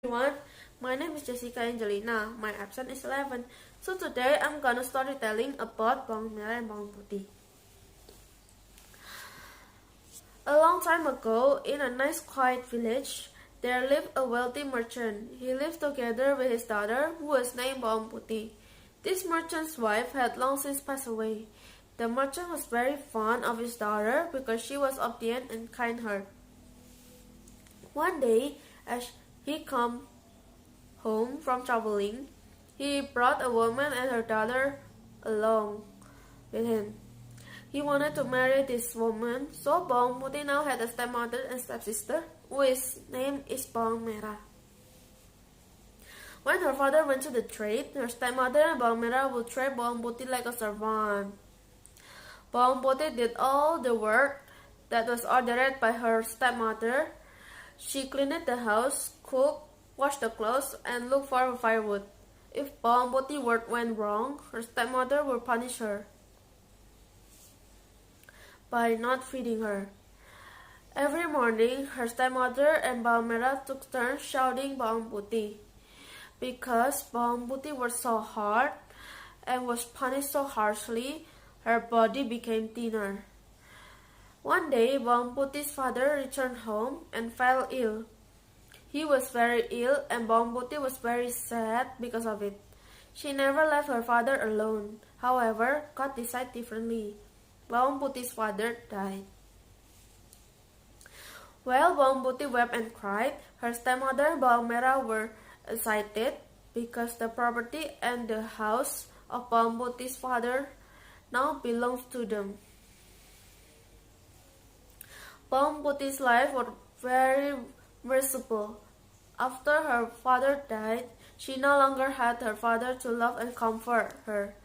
Everyone, my name is Jessica Angelina. My absent is 11. So today I'm gonna storytelling about bawang merah and bawang putih. A long time ago, in a nice quiet village, there lived a wealthy merchant. He lived together with his daughter, who was named Bawang Putih. This merchant's wife had long since passed away. The merchant was very fond of his daughter because she was obedient and kind-hearted. One day, as he came home from traveling, he brought a woman and her daughter along with him. He wanted to marry this woman, so Bawang Putih now had a stepmother and stepsister, whose name is Bawang Merah. When her father went to the trade, her stepmother and Bawang Merah would treat Bawang Putih like a servant. Bawang Putih did all the work that was ordered by her stepmother. She cleaned the house, cooked, washed the clothes, and looked for firewood. If Bawang Putih work went wrong, her stepmother would punish her by not feeding her. Every morning, her stepmother and Bawang Merah took turns shouting Bawang Putih. Because Bawang Putih was so hard and was punished so harshly, her body became thinner. One day, Bawang Putih's father returned home and fell ill. He was very ill and Bawang Putih was very sad because of it. She never left her father alone. However, God decided differently. Bawang Putih's father died. While Bawang Putih wept and cried, her stepmother and Bawang Merah were excited because the property and the house of Bawang Putih's father now belongs to them. Bawang Putih's life was very miserable. After her father died, she no longer had her father to love and comfort her.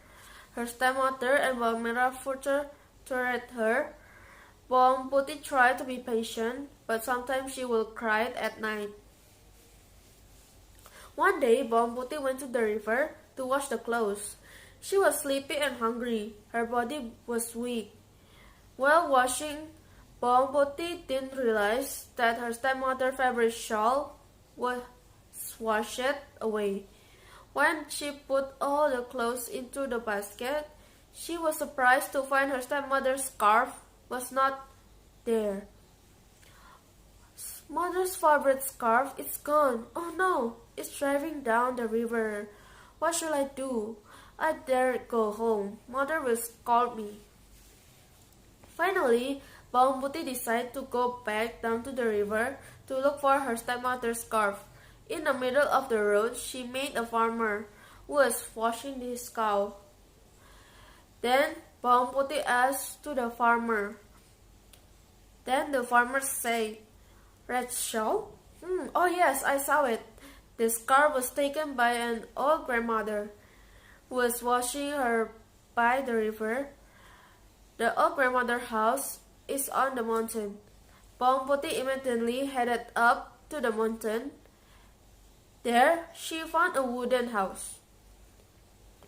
Her stepmother and Bawang Merah further tortured her. Bawang Putih tried to be patient, but sometimes she would cry at night. One day, Bawang Putih went to the river to wash the clothes. She was sleepy and hungry. Her body was weak. While washing, Bawang Putih didn't realize that her stepmother's favorite shawl was washed away. When she put all the clothes into the basket, she was surprised to find her stepmother's scarf was not there. Mother's favorite scarf is gone. Oh no, it's driving down the river. What shall I do? I dare go home. Mother will scold me. Finally, Bawang Putih decided to go back down to the river to look for her stepmother's scarf. In the middle of the road, she met a farmer who was washing his cow. Then Bawang Putih asked to the farmer. Then the farmer said, "Red shawl? Oh yes, I saw it. The scarf was taken by an old grandmother who was washing her by the river. The old grandmother's house is on the mountain." Bawang Putih immediately headed up to the mountain. There, she found a wooden house.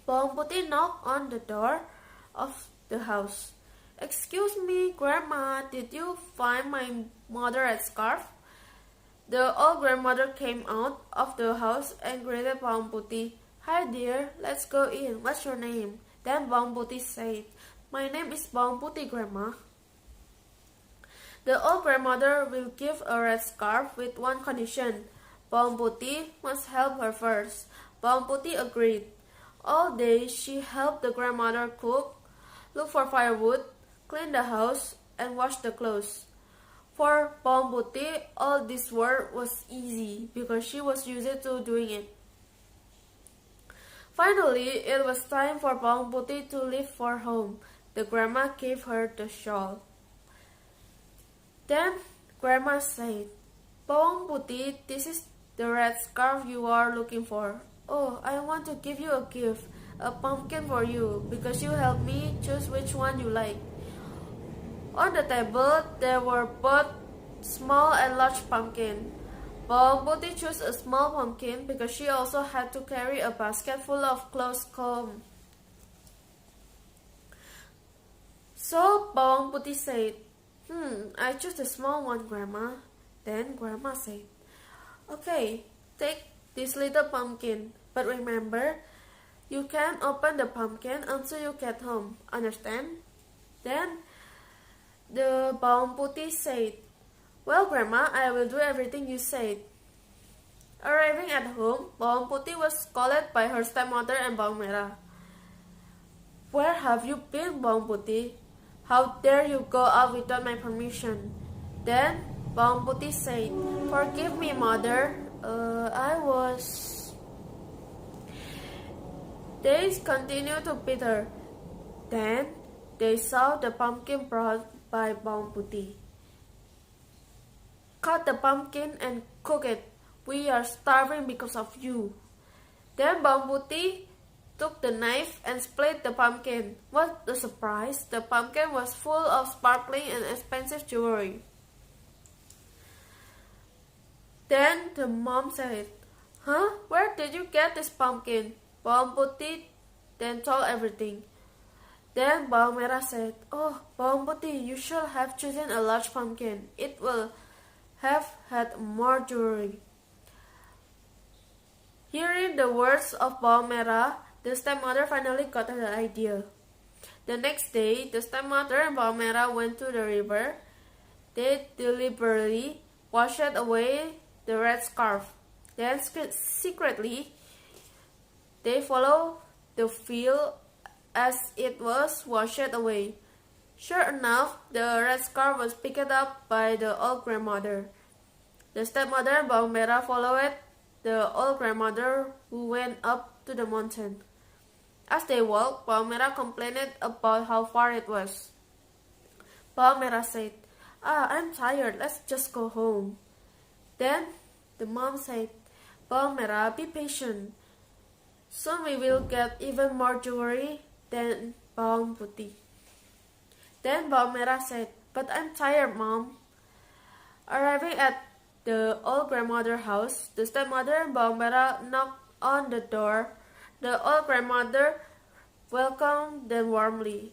Bawang Putih knocked on the door of the house. "Excuse me, Grandma, did you find my mother's scarf?" The old grandmother came out of the house and greeted Bawang Putih. "Hi dear, let's go in. What's your name?" Then Bawang Putih said, "My name is Bawang Putih, Grandma." The old grandmother will give a red scarf with one condition. Bawang Putih must help her first. Bawang Putih agreed. All day she helped the grandmother cook, look for firewood, clean the house, and wash the clothes. For Bawang Putih, all this work was easy because she was used to doing it. Finally, it was time for Bawang Putih to leave for home. The grandma gave her the shawl. Then Grandma said, "Bawang Putih, this is the red scarf you are looking for. Oh, I want to give you a gift, a pumpkin for you, because you helped me choose which one you like." On the table, there were both small and large pumpkins. Bawang Putih chose a small pumpkin because she also had to carry a basket full of clothes home. So Bawang Putih said, I choose the small one, Grandma. Then Grandma said, "Okay, Take this little pumpkin, but remember, you can't open the pumpkin until you get home, understand? Then the Bawang Putih said, "Well, Grandma, I will do everything you said." Arriving at home, Bawang Putih was scolded by her stepmother and Bawang Merah. "Where have you been, Bawang Putih? How dare you go out without my permission?" Then Bawang Putih said, "Forgive me, mother. I was..." They continued to beat her. Then they saw the pumpkin brought by Bawang Putih. "Cut the pumpkin and cook it. We are starving because of you." Then Bawang Putih took the knife and split the pumpkin. What a surprise! The pumpkin was full of sparkling and expensive jewelry. Then the mom said, "Huh? Where did you get this pumpkin?" Bawang Putih then told everything. Then Bawang Merah said, "Oh, Bawang Putih, you should have chosen a large pumpkin. It will have had more jewelry." Hearing the words of Bawang Merah, the stepmother finally got the idea. The next day, the stepmother and Bawang Merah went to the river. They deliberately washed away the red scarf. Then secretly, they followed the field as it was washed away. Sure enough, the red scarf was picked up by the old grandmother. The stepmother and Bawang Merah followed the old grandmother, who went up to the mountain. As they walked, Bawang Merah complained about how far it was. Bawang Merah said, "I'm tired, let's just go home." Then the mom said, "Bawang Merah, be patient. Soon we will get even more jewelry than Bawang Putih." Then Bawang Merah said, "But I'm tired, Mom." Arriving at the old grandmother's house, the stepmother and Bawang Merah knocked on the door. The old grandmother welcomed them warmly.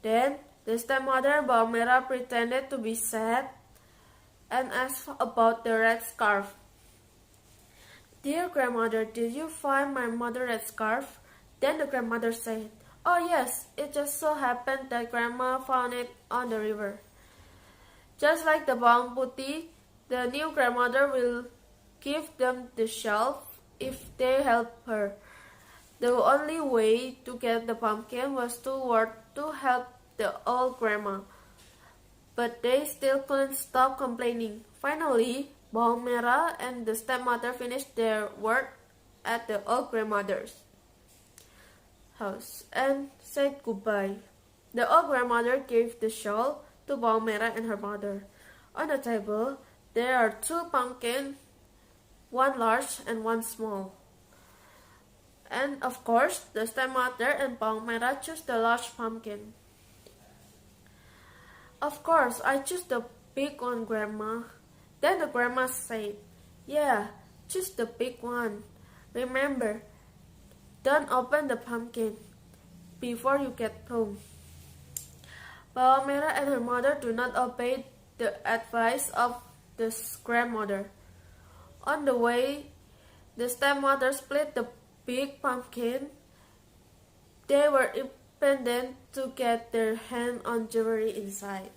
Then the stepmother and Bawang Merah pretended to be sad and asked about the red scarf. "Dear grandmother, did you find my mother's red scarf?" Then the grandmother said, "Oh yes, it just so happened that grandma found it on the river." Just like the Bawang Putih, the new grandmother will give them the shell if they help her. The only way to get the pumpkin was to help the old grandma. But they still couldn't stop complaining. Finally, Bawang Merah and the stepmother finished their work at the old grandmother's house and said goodbye. The old grandmother gave the shawl to Bawang Merah and her mother. On the table, there are 2 pumpkins, one large and one small. And of course, the stepmother and Bawang Merah chose the large pumpkin. "Of course, I choose the big one, Grandma." Then the grandma said, "Yeah, choose the big one. Remember, don't open the pumpkin before you get home." Bawang Merah and her mother do not obey the advice of the grandmother. On the way, the stepmother split the big pumpkin. They were impatient to get their hand on jewelry inside.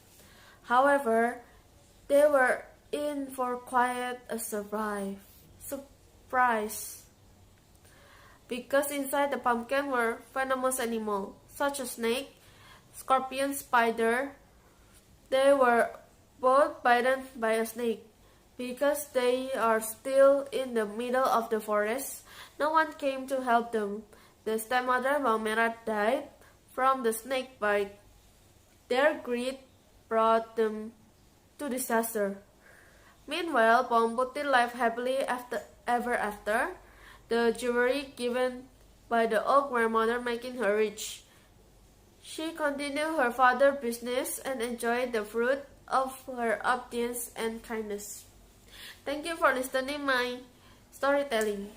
However, they were in for quite a surprise, because inside the pumpkin were venomous animals such as snake, scorpion, spider. They were both bitten by a snake. Because they are still in the middle of the forest, no one came to help them. The stepmother and Bawang Merah died from the snake bite. Their greed brought them to disaster. Meanwhile, Bawang Putih lived happily ever after, the jewelry given by the old grandmother making her rich. She continued her father's business and enjoyed the fruit of her obedience and kindness. Thank you for listening my storytelling.